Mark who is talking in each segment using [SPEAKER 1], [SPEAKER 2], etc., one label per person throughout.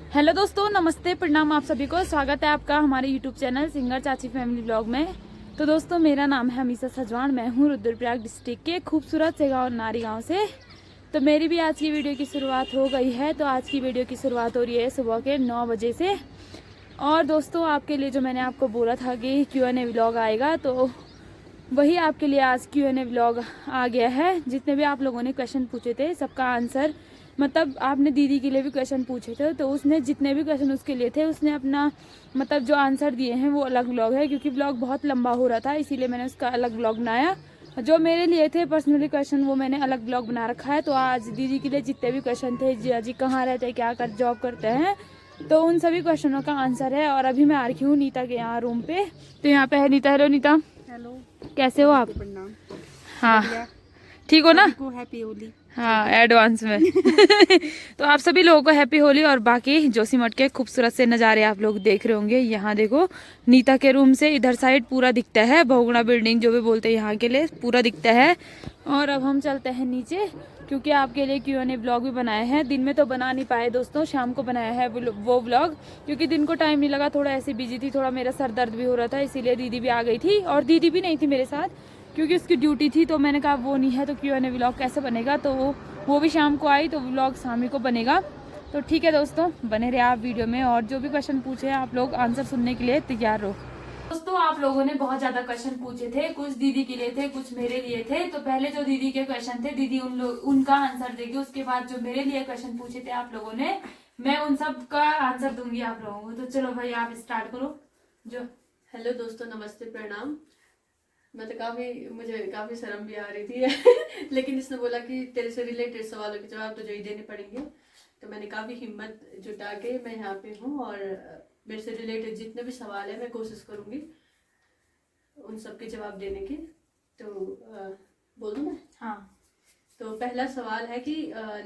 [SPEAKER 1] Hello दोस्तों, नमस्ते, प्रणाम आप सभी को। स्वागत है आपका हमारे यूट्यूब चैनल सिंगर चाची फैमिली ब्लॉग में। तो दोस्तों, मेरा नाम है हमीसा सजवान। मैं हूँ रुद्रप्रयाग डिस्ट्रिक्ट के खूबसूरत से गाँव नारी गाँव से। तो मेरी भी आज की वीडियो की शुरुआत हो गई है। तो आज की वीडियो की शुरुआत हो रही है सुबह के 9 बजे से। और दोस्तों, आपके लिए जो मैंने आपको बोला था कि Q&A व्लॉग आएगा, तो वही आपके लिए आज Q&A व्लॉग आ गया है। जितने भी आप लोगों ने क्वेश्चन पूछे थे सबका आंसर, मतलब आपने दीदी के लिए भी क्वेश्चन पूछे थे, तो उसने जितने भी क्वेश्चन उसके लिए थे उसने अपना मतलब जो आंसर दिए हैं वो अलग व्लॉग है। क्योंकि व्लॉग बहुत लंबा हो रहा था, इसीलिए मैंने उसका अलग व्लॉग बनाया। जो मेरे लिए थे पर्सनली क्वेश्चन, वो मैंने अलग व्लॉग बना रखा है। तो आज दीदी के लिए जितने भी क्वेश्चन थे, जिया जी कहाँ रहते हैं, क्या कर जॉब करते हैं, तो उन सभी क्वेश्चनों का आंसर है। और अभी मैं आ रही हूँ नीता के यहाँ रूम पे। तो यहाँ पे है नीता। हेलो नीता,
[SPEAKER 2] हेलो,
[SPEAKER 1] कैसे हो आप?
[SPEAKER 2] प्रणाम।
[SPEAKER 1] हाँ,
[SPEAKER 2] बढ़िया।
[SPEAKER 1] ठीक हो ना?
[SPEAKER 2] सभी को हैप्पी होली।
[SPEAKER 1] हाँ, एडवांस में। तो आप सभी लोगों को हैप्पी होली। और बाकी जोशीमठ के खूबसूरत से नज़ारे आप लोग देख रहे होंगे। यहाँ देखो, नीता के रूम से इधर साइड पूरा दिखता है, बहुगुणा बिल्डिंग जो भी बोलते हैं यहाँ के लिए, पूरा दिखता है। और अब हम चलते हैं नीचे, क्योंकि आपके लिए Q&A ब्लॉग भी बनाए हैं। दिन में तो बना नहीं पाए दोस्तों, शाम को बनाया है वो ब्लॉग, क्योंकि दिन को टाइम नहीं लगा। थोड़ा ऐसे बिजी थी, थोड़ा मेरा सर दर्द भी हो रहा था, इसीलिए दीदी भी आ गई थी। और दीदी भी नहीं थी मेरे साथ, क्योंकि उसकी ड्यूटी थी। तो मैंने कहा वो नहीं है तो Q&A व्लॉग कैसे बनेगा। तो वो भी शाम को आई, तो व्लॉग शाम ही को बनेगा। तो ठीक है दोस्तों, बने रहे आप वीडियो में। और जो भी क्वेश्चन पूछे आप लोग आंसर सुनने के लिए तैयार रहो। दोस्तों, आप लोगों ने बहुत ज्यादा क्वेश्चन पूछे थे, कुछ दीदी के लिए थे, कुछ मेरे लिए थे। तो पहले जो दीदी के क्वेश्चन थे, दीदी उनका आंसर देगी। उसके बाद जो मेरे लिए क्वेश्चन पूछे थे आप लोगों ने, मैं उन सब का आंसर दूंगी आप लोगों को। तो चलो भाई, आप स्टार्ट करो। जो
[SPEAKER 2] हेलो दोस्तों, नमस्ते, प्रणाम। मुझे काफी शर्म भी आ रही थी लेकिन इसने बोला कि तेरे से रिलेटेड सवालों के जवाब तुझे ही देने पड़ेंगे। तो मैंने काफी हिम्मत जुटा के मैं यहाँ पे हूँ, और मेरे से रिलेटेड जितने भी सवाल है मैं कोशिश करूंगी उन सब के जवाब देने की। तो बोल दूं मैं?
[SPEAKER 1] हाँ।
[SPEAKER 2] तो पहला सवाल है कि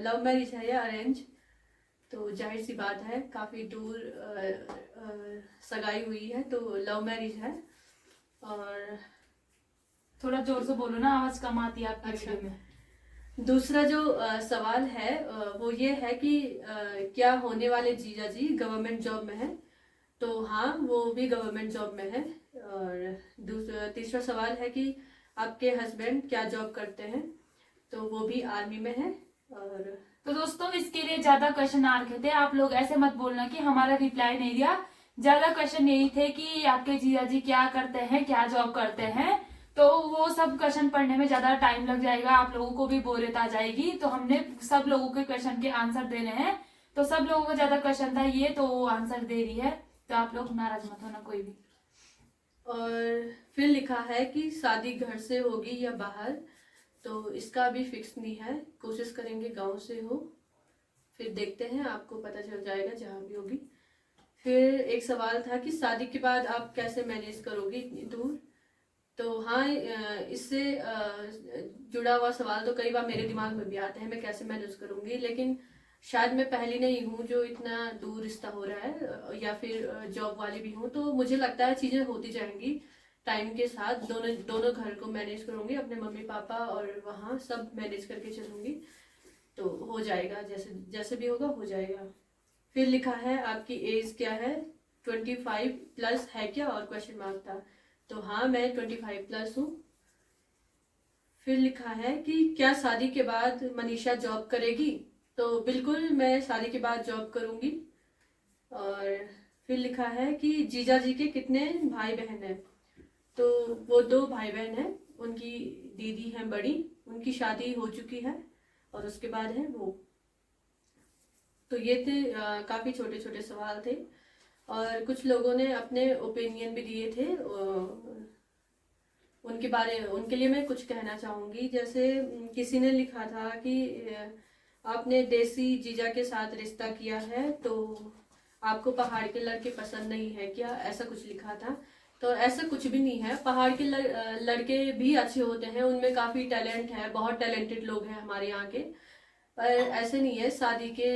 [SPEAKER 2] लव मैरिज है या अरेंज? तो जाहिर सी बात है, काफ़ी दूर सगाई हुई है, तो लव मैरिज है। और
[SPEAKER 1] थोड़ा जोर से बोलो ना, आवाज कम आती है आपकी
[SPEAKER 2] अच्छा,
[SPEAKER 1] वीडियो में।
[SPEAKER 2] दूसरा जो सवाल है वो ये है कि क्या होने वाले जीजा जी गवर्नमेंट जॉब में है? तो हाँ, वो भी गवर्नमेंट जॉब में है। और तीसरा सवाल है कि आपके हस्बैंड क्या जॉब करते हैं? तो वो भी आर्मी में है। और
[SPEAKER 1] तो दोस्तों, इसके लिए ज्यादा क्वेश्चन आ रखे थे। आप लोग ऐसे मत बोलना कि हमारा रिप्लाई नहीं दिया। ज्यादा क्वेश्चन यही थे कि आपके जीजा जी क्या करते हैं, क्या जॉब करते हैं। तो वो सब क्वेश्चन पढ़ने में ज्यादा टाइम लग जाएगा, आप लोगों को भी बोरियत आ जाएगी। तो हमने सब लोगों के क्वेश्चन के आंसर देने हैं। तो सब लोगों का ज्यादा क्वेश्चन था ये, तो वो आंसर दे रही है। तो आप लोग नाराज मत होना कोई भी।
[SPEAKER 2] और फिर लिखा है कि शादी घर से होगी या बाहर? तो इसका अभी फिक्स नहीं है, कोशिश करेंगे गांव से हो, फिर देखते हैं, आपको पता चल जाएगा जहाँ भी होगी। फिर एक सवाल था कि शादी के बाद आप कैसे मैनेज करोगे इतनी दूर? तो हाँ, इससे जुड़ा हुआ सवाल तो कई बार मेरे दिमाग में भी आता है, मैं कैसे मैनेज करूंगी। लेकिन शायद मैं पहली नहीं हूँ जो इतना दूर रिश्ता हो रहा है, या फिर जॉब वाली भी हूँ। तो मुझे लगता है चीज़ें होती जाएंगी टाइम के साथ। दोनों दोनों घर को मैनेज करूंगी, अपने मम्मी पापा और वहाँ सब मैनेज करके चलूंगी। तो हो जाएगा, जैसे जैसे भी होगा हो जाएगा। फिर लिखा है आपकी एज क्या है? 25 प्लस है क्या? और क्वेश्चन मार्क था। तो हाँ, मैं 25 प्लस हूँ। फिर लिखा है कि क्या शादी के बाद मनीषा जॉब करेगी? तो बिल्कुल, मैं शादी के बाद जॉब करूंगी। और फिर लिखा है कि जीजा जी के कितने भाई बहन हैं? तो वो 2 भाई बहन हैं, उनकी दीदी है बड़ी, उनकी शादी हो चुकी है, और उसके बाद है वो। तो ये थे काफ़ी छोटे छोटे सवाल थे। और कुछ लोगों ने अपने ओपिनियन भी दिए थे, उनके लिए मैं कुछ कहना चाहूँगी। जैसे किसी ने लिखा था कि आपने देसी जीजा के साथ रिश्ता किया है, तो आपको पहाड़ के लड़के पसंद नहीं है क्या? ऐसा कुछ लिखा था। तो ऐसा कुछ भी नहीं है, पहाड़ के लड़के भी अच्छे होते हैं, उनमें काफ़ी टैलेंट है, बहुत टैलेंटेड लोग हैं हमारे यहाँ के। पर ऐसे नहीं है, शादी के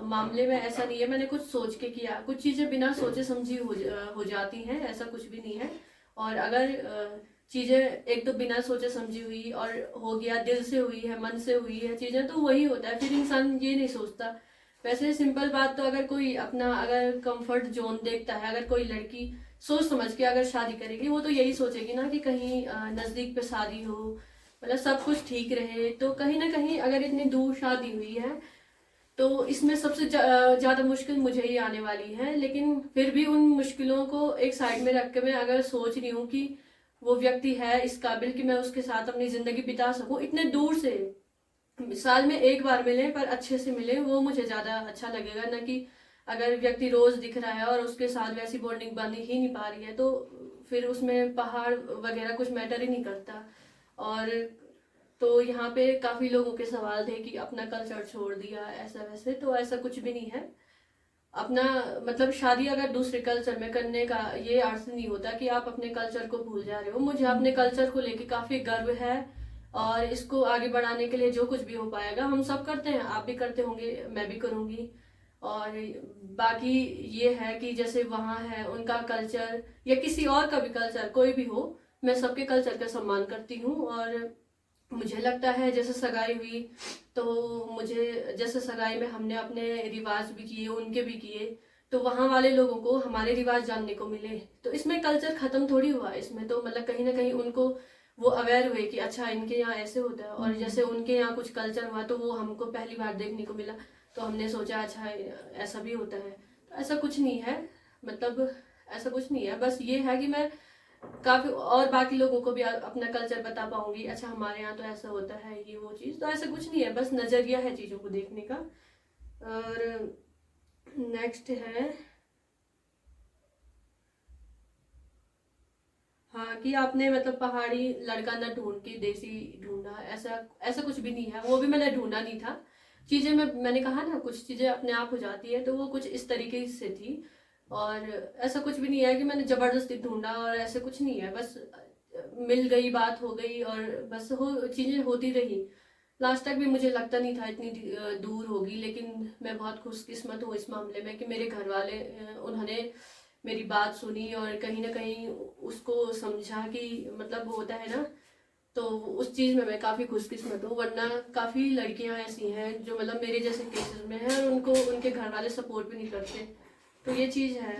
[SPEAKER 2] मामले में ऐसा नहीं है। मैंने कुछ सोच के किया, कुछ चीज़ें बिना सोचे समझी हो जाती हैं, ऐसा कुछ भी नहीं है। और अगर चीज़ें एक तो बिना सोचे समझी हुई और हो गया, दिल से हुई है, मन से हुई है चीज़ें, तो वही होता है। फिर इंसान ये नहीं सोचता वैसे सिंपल बात तो अगर कोई अपना अगर कंफर्ट जोन देखता है, अगर कोई लड़की सोच समझ के अगर शादी करेगी, वो तो यही सोचेगी ना कि कहीं नजदीक पे शादी हो, मतलब सब कुछ ठीक रहे। तो कहीं ना कहीं अगर इतनी दूर शादी हुई है तो इसमें सबसे ज्यादा मुश्किल मुझे ही आने वाली है। लेकिन फिर भी उन मुश्किलों को एक साइड में रख के मैं अगर सोच रही हूँ कि वो व्यक्ति है इस काबिल कि मैं उसके साथ अपनी जिंदगी बिता सकूं, इतने दूर से, साल में एक बार मिले पर अच्छे से मिले, वो मुझे ज्यादा अच्छा लगेगा ना कि अगर व्यक्ति रोज दिख रहा है और उसके साथ वैसी बॉन्डिंग बन ही नहीं पा रही है, तो फिर उसमें पहाड़ वगैरह कुछ मैटर ही नहीं करता। और तो यहाँ पे काफी लोगों के सवाल थे कि अपना कल्चर छोड़ दिया ऐसा वैसे, तो ऐसा कुछ भी नहीं है। अपना मतलब शादी अगर दूसरे कल्चर में करने का ये अर्थ नहीं होता कि आप अपने कल्चर को भूल जा रहे हो। मुझे अपने कल्चर को लेके काफी गर्व है और इसको आगे बढ़ाने के लिए जो कुछ भी हो पाएगा हम सब करते हैं, आप भी करते होंगे, मैं भी करूंगी। और बाकी ये है कि जैसे वहाँ है उनका कल्चर या किसी और का भी कल्चर, कोई भी हो, मैं सबके कल्चर का सम्मान करती हूँ। और मुझे लगता है जैसे सगाई हुई तो मुझे जैसे सगाई में हमने अपने रिवाज भी किए, उनके भी किए, तो वहाँ वाले लोगों को हमारे रिवाज जानने को मिले। तो इसमें कल्चर खत्म थोड़ी हुआ, इसमें तो मतलब कहीं ना कहीं उनको वो अवेयर हुए कि अच्छा इनके यहाँ ऐसे होता है, और जैसे उनके यहाँ कुछ कल्चर हुआ तो वो हमको पहली बार देखने को मिला, तो हमने सोचा अच्छा ऐसा भी होता है। तो ऐसा कुछ नहीं है, मतलब ऐसा कुछ नहीं है, बस ये है कि मैं काफी और बाकी लोगों को भी अपना कल्चर बता पाऊंगी, अच्छा हमारे यहाँ तो ऐसा होता है, ये वो चीज। तो ऐसा कुछ नहीं है, बस नजरिया है चीजों को देखने का। और नेक्स्ट है हाँ कि आपने मतलब पहाड़ी लड़का न ढूंढ के देसी ढूंढा, ऐसा ऐसा कुछ भी नहीं है, वो भी मैंने ढूंढा नहीं था। चीजें मैंने कहा ना कुछ चीजें अपने आप हो जाती है, तो वो कुछ इस तरीके से थी। और ऐसा कुछ भी नहीं है कि मैंने जबरदस्ती ढूंढा, और ऐसे कुछ नहीं है, बस मिल गई, बात हो गई और बस हो चीजें होती रही। लास्ट तक भी मुझे लगता नहीं था इतनी दूर होगी, लेकिन मैं बहुत खुशकिस्मत हूँ इस मामले में कि मेरे घर वाले उन्होंने मेरी बात सुनी और कहीं ना कहीं उसको समझा कि मतलब होता है ना, तो उस चीज में मैं काफी खुशकिस्मत हूँ। वरना काफी लड़कियां ऐसी हैं जो मतलब मेरे जैसे केसेस में हैं और उनको उनके घर वाले सपोर्ट भी नहीं करते, तो ये चीज है।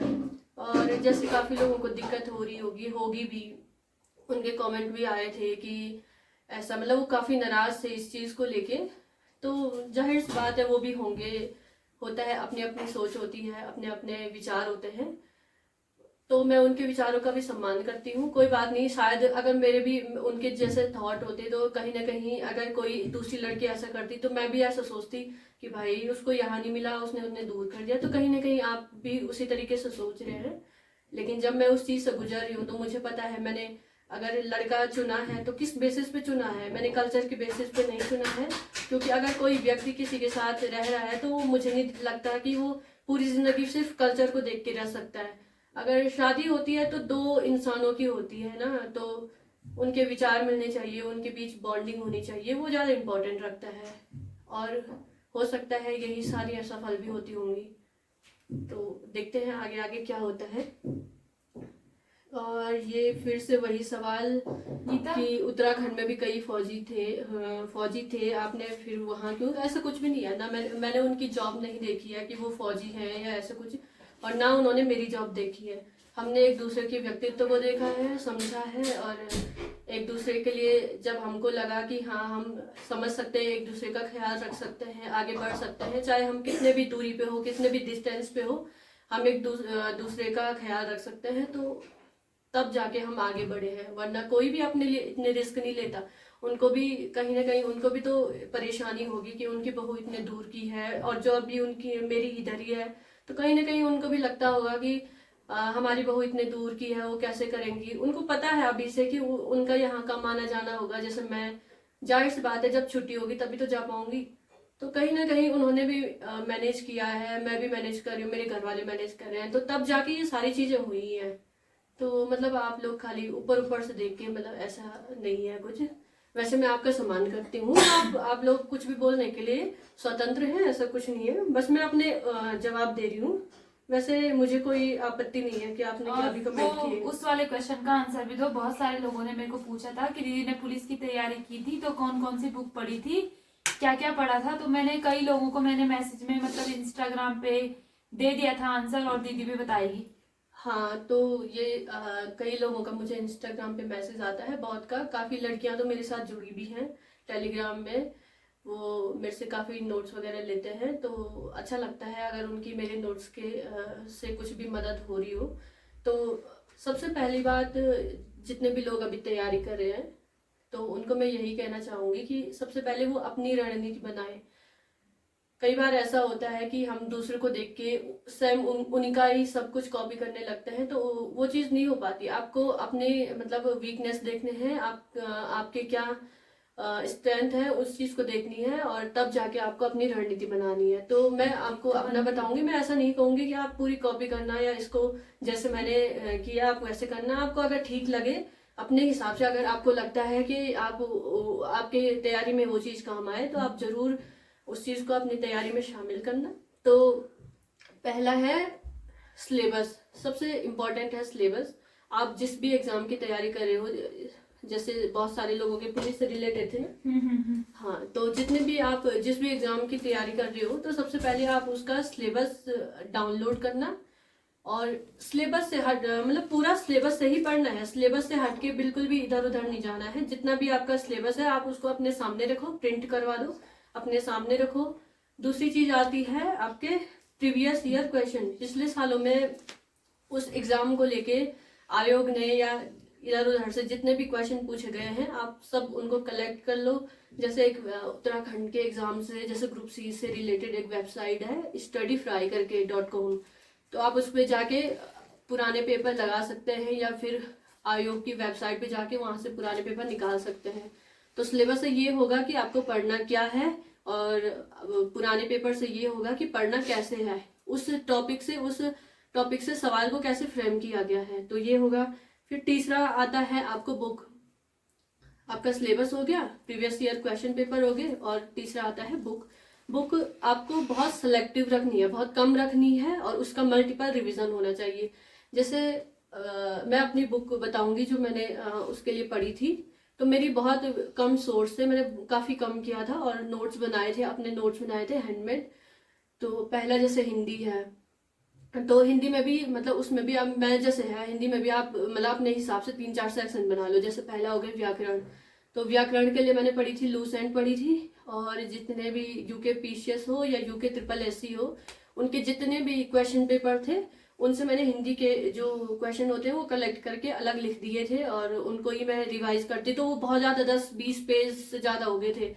[SPEAKER 2] और जैसे काफी लोगों को दिक्कत हो रही होगी भी, उनके कमेंट भी आए थे कि ऐसा, मतलब वो काफी नाराज थे इस चीज को लेके। तो जाहिर सी बात है वो भी होंगे, होता है, अपनी अपनी सोच होती है, अपने अपने विचार होते हैं, तो मैं उनके विचारों का भी सम्मान करती हूँ। कोई बात नहीं, शायद अगर मेरे भी उनके जैसे थॉट होते तो कहीं ना कहीं अगर कोई दूसरी लड़की ऐसा करती तो मैं भी ऐसा सोचती कि भाई उसको यहाँ नहीं मिला, उसने उन्हें दूर कर दिया, तो कहीं ना कहीं आप भी उसी तरीके से सोच रहे हैं। लेकिन जब मैं उस चीज से गुजर रही हूँ तो मुझे पता है मैंने अगर लड़का चुना है तो किस बेसिस पे चुना है, मैंने कल्चर के बेसिस पे नहीं चुना है। क्योंकि अगर कोई व्यक्ति किसी के साथ रह रहा है तो मुझे नहीं लगता कि वो पूरी जिंदगी सिर्फ कल्चर को देख के रह सकता है। अगर शादी होती है तो दो इंसानों की होती है ना, तो उनके विचार मिलने चाहिए, उनके बीच बॉन्डिंग होनी चाहिए, वो ज्यादा इम्पोर्टेंट रखता है। और हो सकता है यही सारी असफल भी होती होंगी, तो देखते हैं आगे आगे क्या होता है। और ये फिर से वही सवाल कि उत्तराखंड में भी कई फौजी थे, आपने फिर वहाँ क्यों, ऐसा कुछ भी नहीं है ना, मैंने उनकी जॉब नहीं देखी है कि वो फौजी हैं या ऐसा कुछ, और ना उन्होंने मेरी जॉब देखी है। हमने एक दूसरे के व्यक्तित्व को देखा है, समझा है, और एक दूसरे के लिए जब हमको लगा कि हाँ हम समझ सकते हैं, एक दूसरे का ख्याल रख सकते हैं, आगे बढ़ सकते हैं, चाहे हम कितने भी दूरी पे हो, कितने भी डिस्टेंस पे हो, हम एक दूसरे का ख्याल रख सकते हैं, तो तब जाके हम आगे बढ़े हैं। वरना कोई भी अपने लिए इतने रिस्क नहीं लेता, उनको भी कहीं ना कहीं उनको भी तो परेशानी होगी कि उनकी बहू इतने दूर की है और जो अभी उनकी मेरी इधर ही है, तो कहीं ना कहीं उनको भी लगता होगा कि हमारी बहू इतने दूर की है, वो कैसे करेंगी। उनको पता है अभी से कि उनका यहाँ कम आना जाना होगा, जैसे मैं, जाहिर सी बात है जब छुट्टी होगी तभी तो जा पाऊंगी। तो कहीं ना कहीं उन्होंने भी मैनेज किया है, मैं भी मैनेज कर रही हूँ, मेरे घर वाले मैनेज कर रहे हैं, तो तब जाके ये सारी चीजें हुई हैं। तो मतलब आप लोग खाली ऊपर ऊपर से देख के, मतलब ऐसा नहीं है कुछ। वैसे मैं आपका सम्मान करती हूँ, आप लोग कुछ भी बोलने के लिए स्वतंत्र हैं, ऐसा कुछ नहीं है, बस मैं अपने जवाब दे रही हूँ। वैसे मुझे कोई आपत्ति नहीं है कि आपने क्या भी कमेंट किए।
[SPEAKER 1] उस वाले क्वेश्चन का आंसर भी दो। बहुत सारे लोगों ने मेरे को पूछा था कि दीदी ने पुलिस की तैयारी की थी तो कौन कौन सी बुक पढ़ी थी, क्या क्या पढ़ा था। तो मैंने कई लोगों को मैंने मैसेज में मतलब इंस्टाग्राम पे दे दिया था आंसर, और दीदी भी बताएगी।
[SPEAKER 2] हाँ, तो ये कई लोगों का मुझे इंस्टाग्राम पे मैसेज आता है, बहुत का। काफ़ी लड़कियां तो मेरे साथ जुड़ी भी हैं टेलीग्राम में। वो मेरे से काफ़ी नोट्स वगैरह लेते हैं, तो अच्छा लगता है अगर उनकी मेरे नोट्स के से कुछ भी मदद हो रही हो। तो सबसे पहली बात, जितने भी लोग अभी तैयारी कर रहे हैं तो उनको मैं यही कहना चाहूँगी कि सबसे पहले वो अपनी रणनीति बनाएं। कई बार ऐसा होता है कि हम दूसरे को देख के सेम उन्हीं का ही सब कुछ कॉपी करने लगते हैं, तो वो चीज़ नहीं हो पाती। आपको अपने मतलब वीकनेस देखने हैं, आपके क्या स्ट्रेंथ है, उस चीज़ को देखनी है, और तब जाके आपको अपनी रणनीति बनानी है। तो मैं आपको अपना बताऊंगी, मैं ऐसा नहीं कहूंगी कि आप पूरी कॉपी करना या इसको जैसे मैंने किया आप वैसे करना। आपको अगर ठीक लगे अपने हिसाब से, अगर आपको लगता है कि आपके तैयारी में वो चीज़ काम आए, तो आप जरूर उस चीज़ को अपनी तैयारी में शामिल करना। तो पहला है सिलेबस। सबसे इम्पोर्टेंट है सिलेबस। आप जिस भी एग्जाम की तैयारी कर रहे हो, जैसे बहुत सारे लोगों के पुलिस से रिलेटेड थे ना, हाँ, तो जितने भी आप जिस भी एग्जाम की तैयारी कर रहे हो, तो सबसे पहले आप उसका सिलेबस डाउनलोड करना, और सिलेबस से हट मतलब पूरा सिलेबस से ही पढ़ना है। सिलेबस से हट के बिल्कुल भी इधर उधर नहीं जाना है। जितना भी आपका सिलेबस है आप उसको अपने सामने रखो, प्रिंट करवा दो, अपने सामने रखो। दूसरी चीज आती है आपके प्रीवियस ईयर क्वेश्चन। पिछले सालों में उस एग्जाम को लेके आयोग ने या इधर उधर से जितने भी क्वेश्चन पूछे गए हैं, आप सब उनको कलेक्ट कर लो। जैसे एक उत्तराखंड के एग्जाम से, जैसे ग्रुप सी से रिलेटेड एक वेबसाइट है स्टडीफ्राई करके .com, तो आप उस पर जाके पुराने पेपर लगा सकते हैं, या फिर आयोग की वेबसाइट पे जाके वहां से पुराने पेपर निकाल सकते हैं। तो सिलेबस से ये होगा कि आपको पढ़ना क्या है, और पुराने पेपर से ये होगा कि पढ़ना कैसे है, उस टॉपिक से सवाल को कैसे फ्रेम किया गया है, तो ये होगा। फिर तीसरा आता है आपको बुक। आपका सिलेबस हो गया, प्रीवियस ईयर क्वेश्चन पेपर हो गए, और तीसरा आता है बुक। बुक आपको बहुत सेलेक्टिव रखनी है, बहुत कम रखनी है, और उसका मल्टीपल रिवीजन होना चाहिए। जैसे मैं अपनी बुक बताऊंगी जो मैंने उसके लिए पढ़ी थी। तो मेरी बहुत कम सोर्स से मैंने काफ़ी कम किया था, और नोट्स बनाए थे, अपने नोट्स बनाए थे हैंडमेड। तो पहला जैसे हिंदी है, तो हिंदी में भी मतलब उसमें भी अब मैं जैसे है हिंदी में भी आप मतलब अपने हिसाब से 3-4 सेक्शन बना लो। जैसे पहला हो गया व्याकरण, तो व्याकरण के लिए मैंने पढ़ी थी लूसेंट पढ़ी थी। और जितने भी यूके पीसीएस हो या यूके ट्रिपल एससी हो, उनके जितने भी क्वेश्चन पेपर थे, उनसे मैंने हिंदी के जो क्वेश्चन होते हैं वो कलेक्ट करके अलग लिख दिए थे, और उनको ही मैं रिवाइज करती। तो वो बहुत ज़्यादा 10-20 पेज से ज़्यादा हो गए थे।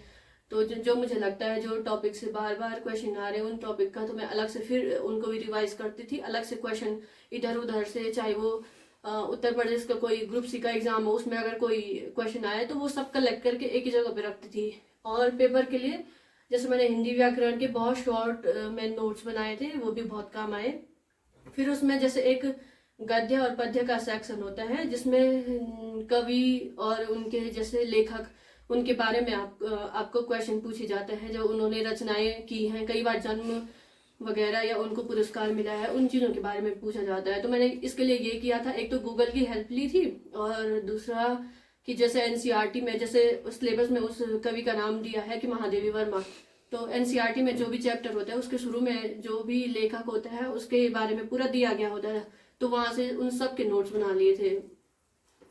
[SPEAKER 2] तो जो मुझे लगता है जो टॉपिक से बार बार क्वेश्चन आ रहे हैं उन टॉपिक का, तो मैं अलग से फिर उनको भी रिवाइज करती थी। अलग से क्वेश्चन इधर उधर से, चाहे वो उत्तर प्रदेश का कोई ग्रुप सी का एग्जाम हो, उसमें अगर कोई क्वेश्चन आया तो वो सब कलेक्ट करके एक ही जगह पे रखती थी। और पेपर के लिए जैसे मैंने हिंदी व्याकरण के बहुत शॉर्ट में नोट्स बनाए थे, वो भी बहुत काम आए। फिर उसमें जैसे एक गद्य और पद्य का सेक्शन होता है, जिसमें कवि और उनके जैसे लेखक, उनके बारे में आपको क्वेश्चन पूछे जाते हैं, जो उन्होंने रचनाएं की हैं, कई बार जन्म वगैरह या उनको पुरस्कार मिला है, उन चीज़ों के बारे में पूछा जाता है। तो मैंने इसके लिए ये किया था, एक तो गूगल की हेल्प ली थी, और दूसरा कि जैसे एनसीईआरटी में जैसे सिलेबस में उस कवि का नाम दिया है कि महादेवी वर्मा, तो एनसीईआरटी में जो भी चैप्टर होता है उसके शुरू में जो भी लेखक होता है उसके बारे में पूरा दिया गया होता है, तो वहां से उन सब के नोट्स बना लिए थे।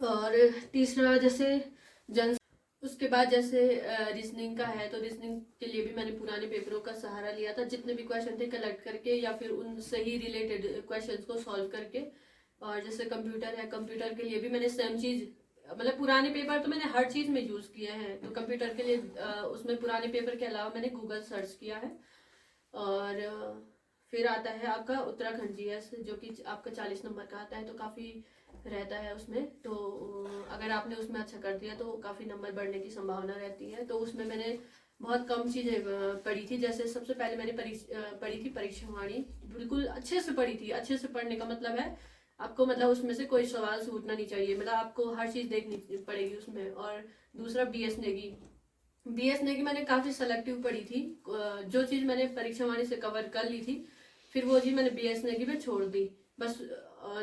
[SPEAKER 2] और तीसरा जैसे जन उसके बाद जैसे रीजनिंग का है, तो रीजनिंग के लिए भी मैंने पुराने पेपरों का सहारा लिया था, जितने भी क्वेश्चन थे कलेक्ट करके या फिर उनसे ही रिलेटेड क्वेश्चंस को सॉल्व करके। और जैसे कंप्यूटर है, कंप्यूटर के लिए भी मैंने सेम चीज़, मतलब पुराने पेपर तो मैंने हर चीज़ में यूज़ किए हैं। तो कंप्यूटर के लिए उसमें पुराने पेपर के अलावा मैंने गूगल सर्च किया है। और फिर आता है आपका उत्तराखंड जीएस, जो कि आपका 40 नंबर का आता है, तो काफ़ी रहता है उसमें। तो अगर आपने उसमें अच्छा कर दिया तो काफ़ी नंबर बढ़ने की संभावना रहती है। तो उसमें मैंने बहुत कम चीज़ें पढ़ी थी। जैसे सबसे पहले मैंने पढ़ी थी परीक्षावाणी, बिल्कुल अच्छे से पढ़ी थी। अच्छे से पढ़ने का मतलब है आपको मतलब उसमें से कोई सवाल छूटना नहीं चाहिए, मतलब आपको हर चीज़ देखनी पड़ेगी उसमें। और दूसरा बीएस नेगी मैंने काफ़ी सेलेक्टिव पढ़ी थी। जो चीज़ मैंने परीक्षावाणी से कवर कर ली थी, फिर वो चीज़ मैंने बीएस नेगी में छोड़ दी। बस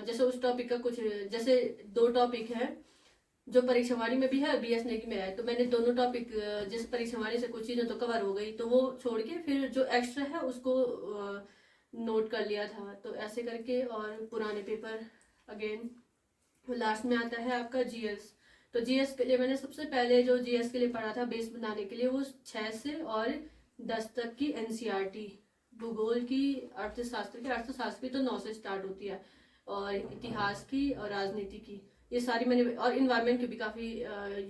[SPEAKER 2] जैसे उस टॉपिक का कुछ, जैसे 2 टॉपिक है जो परीक्षावाणी में भी है, बीएस नेगी में है। तो मैंने दोनों टॉपिक, जिस परीक्षावाणी से कुछ चीजें तो कवर हो गई, तो वो छोड़ के फिर जो एक्स्ट्रा है उसको नोट कर लिया था। तो ऐसे करके, और पुराने पेपर अगेन। लास्ट में आता है आपका जीएस। तो जीएस के लिए मैंने सबसे पहले जो जीएस के लिए पढ़ा था बेस बनाने के लिए, वो 6 से और 10 तक की एनसीईआरटी, भूगोल की, अर्थशास्त्र की तो 9 से स्टार्ट होती है, और इतिहास की और राजनीति की, ये सारी मैंने, और इन्वायरमेंट की भी काफ़ी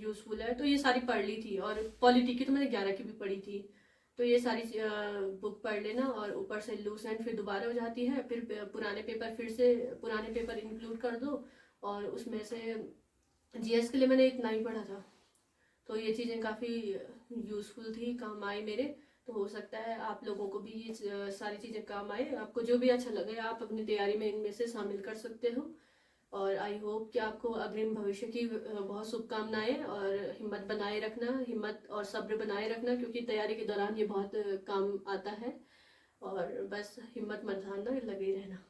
[SPEAKER 2] यूजफुल है, तो ये सारी पढ़ ली थी। और पॉलिटी की तो मैंने 11 की भी पढ़ी थी। तो ये सारी बुक पढ़ लेना, और ऊपर से लूज एंड फिर दोबारा हो जाती है, फिर पुराने पेपर, फिर से पुराने पेपर इंक्लूड कर दो। और उसमें से जीएस के लिए मैंने इतना ही पढ़ा था। तो ये चीज़ें काफ़ी यूज़फुल थी, काम आई मेरे। तो हो सकता है आप लोगों को भी ये सारी चीज़ें काम आए। आपको जो भी अच्छा लगे आप अपनी तैयारी में इनमें से शामिल कर सकते हो। और आई होप कि आपको अग्रिम भविष्य की बहुत शुभकामनाएं, और हिम्मत बनाए रखना, हिम्मत और सब्र बनाए रखना, क्योंकि तैयारी के दौरान ये बहुत काम आता है। और बस हिम्मत मत हारना, लगे रहना।